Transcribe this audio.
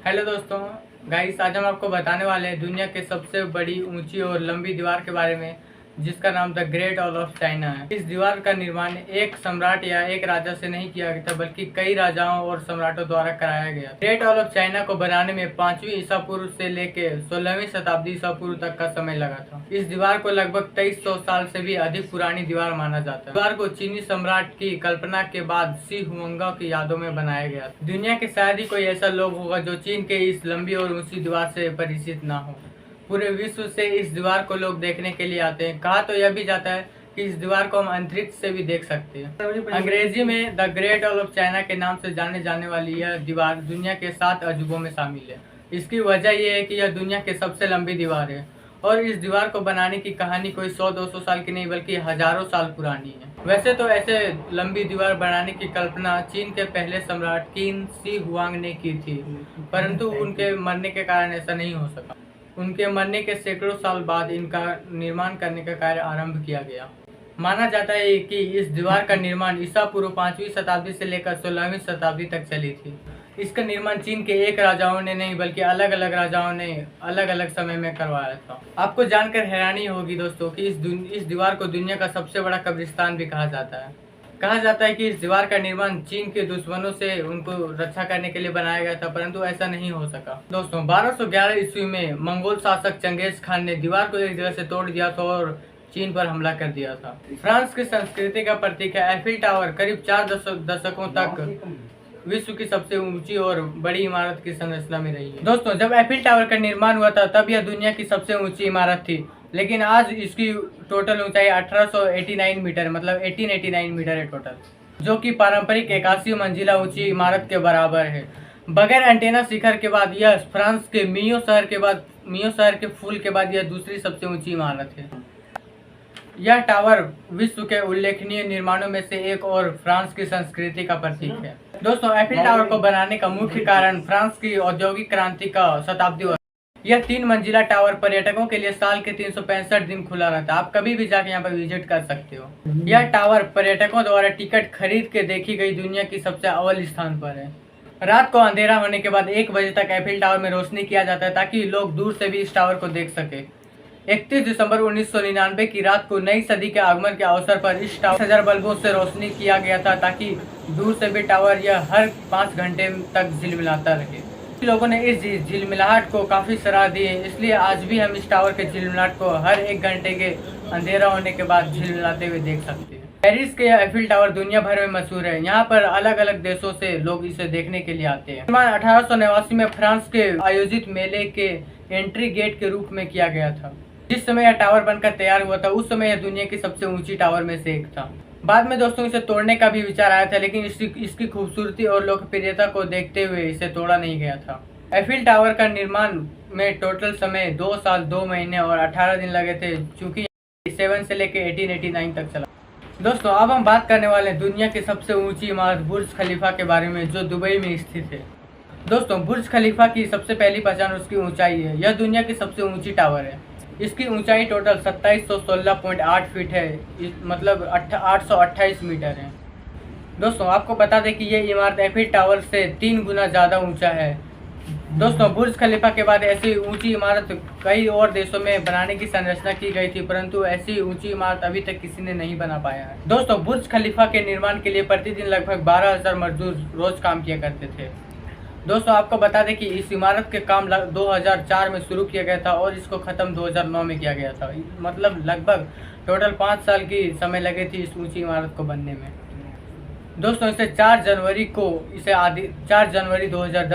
Hello दोस्तों, guys आज हम आपको बताने वाले हैं दुनिया के सबसे बड़ी ऊंची और लंबी दीवार के बारे में, जिसका नाम the great wall of China है। इस दीवार का निर्माण एक सम्राट या एक राजा से नहीं किया गया था, बल्कि कई राजाओं और सम्राटों द्वारा कराया गया। ग्रेट वॉल ऑफ चाइना को बनाने में 5वीं ईसा पूर्व से लेके 16वीं शताब्दी ईसा पूर्व तक का समय लगा था। इस दीवार को लगभग 2300 साल से भी अधिक पुरानी दीवार माना जाता है। दीवार को चीनी सम्राट की कल्पना के बाद शी हुआंग की यादों में बनाया गया। दुनिया के शायद ही कोई ऐसा लोग होगा जो चीन के इस लंबी और ऊंची दीवार से परिचित ना हो। पूरे विश्व से इस दीवार को लोग देखने के लिए आते हैं। कहा तो यह भी जाता है कि इस दीवार को हम अंतरिक्ष से भी देख सकते हैं। अंग्रेजी में the great wall of China के नाम से जाने जाने वाली यह दीवार दुनिया के 7 अजूबों में शामिल है। इसकी वजह यह है कि यह दुनिया की सबसे लंबी दीवार है और इस दीवार को बनाने की कहानी कोई 100-200 साल की नहीं बल्कि हजारों साल पुरानी है। वैसे तो ऐसे लंबी दीवार बनाने की कल्पना चीन के पहले सम्राट किन शी हुआंग ने की थी, परंतु उनके मरने के कारण ऐसा नहीं हो सका। उनके मरने के सैकड़ों साल बाद इनका निर्माण करने का कार्य आरंभ किया गया। माना जाता है कि इस दीवार का निर्माण ईसा पूर्व 5वीं शताब्दी से लेकर 16वीं शताब्दी तक चली थी। इसका निर्माण चीन के एक राजाओं ने नहीं बल्कि अलग अलग राजाओं ने अलग अलग समय में करवाया था। आपको जानकर हैरानी होगी दोस्तों कि इस दीवार को दुनिया का सबसे बड़ा कब्रिस्तान भी कहा जाता है। कहा जाता है कि इस दीवार का निर्माण चीन के दुश्मनों से उनको रक्षा करने के लिए बनाया गया था, परंतु ऐसा नहीं हो सका। दोस्तों 1211 ईस्वी में मंगोल शासक चंगेज खान ने दीवार को एक जगह से तोड़ दिया था और चीन पर हमला कर दिया था। फ्रांस की संस्कृति का प्रतीक है एफिल टावर करीब 4 दशकों तक विश्व की सबसे ऊंची और बड़ी इमारत की संरचना में रही है। दोस्तों जब एफिल टावर का निर्माण हुआ था तब यह दुनिया की सबसे ऊंची इमारत थी, लेकिन आज इसकी टोटल ऊंचाई 1889 मीटर मतलब 1889 मीटर है टोटल, जो कि पारंपरिक 81 मंजिला ऊंची इमारत के बराबर है। बगैर एंटेना शिखर के बाद यह फ्रांस के मियो शहर के फूल के बाद यह दूसरी सबसे ऊंची इमारत है। यह टावर विश्व के उल्लेखनीय निर्माणों में से एक और फ्रांस की संस्कृति का प्रतीक है। दोस्तों एफिल टावर को बनाने का मुख्य कारण फ्रांस की औद्योगिक क्रांति का शताब्दी। यह 3 मंजिला टावर पर्यटकों के लिए साल के 365 दिन खुला रहता है। आप कभी भी जाके यहाँ पर विजिट कर सकते हो। यह टावर पर्यटकों द्वारा टिकट खरीद के देखी गई दुनिया की सबसे अव्वल स्थान पर है। रात को अंधेरा होने के बाद 1 बजे तक एफिल टावर में रोशनी किया जाता है ताकि लोग दूर से भी इस टावर को देख सके। 31 दिसंबर 1999 की रात को नई सदी के आगमन के अवसर पर इस टावर 1000 बल्बों से रोशनी किया गया था ताकि दूर से भी टावर यह हर 5 घंटे तक झिलमिलाता रहे। लोगों ने इस झिलमिलाहट को काफी सराह दी है, इसलिए आज भी हम इस टावर के झिलमिलाहट को हर 1 घंटे के अंधेरा होने के बाद झिलमिलाते हुए देख सकते हैं। पेरिस के यह एफिल टावर दुनिया भर में मशहूर है। यहाँ पर अलग अलग देशों से लोग इसे देखने के लिए आते हैं। निर्माण 1889 में फ्रांस के आयोजित मेले के एंट्री गेट के रूप में किया गया था। जिस समय यह टावर बनकर तैयार हुआ था उस समय यह दुनिया की सबसे ऊंची टावर में से एक था। बाद में दोस्तों इसे तोड़ने का भी विचार आया था, लेकिन इसकी खूबसूरती और लोकप्रियता को देखते हुए इसे तोड़ा नहीं गया था। एफिल टावर का निर्माण में टोटल समय 2 साल 2 महीने और 18 दिन लगे थे, चूँकि 7 से लेकर 1889 तक चला। दोस्तों अब हम बात करने वाले हैं दुनिया की सबसे ऊंची इमारत बुर्ज खलीफा के बारे में, जो दुबई में स्थित है। दोस्तों बुर्ज खलीफा की सबसे पहली पहचान उसकी ऊंचाई है। यह दुनिया की सबसे ऊंची टावर है। इसकी ऊंचाई टोटल 2716.8 फीट है, मतलब 828 मीटर है। दोस्तों आपको बता दें कि यह इमारत एफिल टावर से 3 गुना ज़्यादा ऊंचा है। दोस्तों बुर्ज खलीफा के बाद ऐसी ऊंची इमारत कई और देशों में बनाने की संरचना की गई थी, परंतु ऐसी ऊंची इमारत अभी तक किसी ने नहीं बना पाया है। दोस्तों बुर्ज खलीफा के निर्माण के लिए प्रतिदिन लगभग 12,000 मजदूर रोज काम किया करते थे। दोस्तों आपको बता दें कि इस इमारत के काम 2004 में शुरू किया गया था और इसको ख़त्म 2009 में किया गया था, मतलब लगभग टोटल 5 साल की समय लगे थी इस ऊंची इमारत को बनने में। दोस्तों इसे 4 जनवरी 2010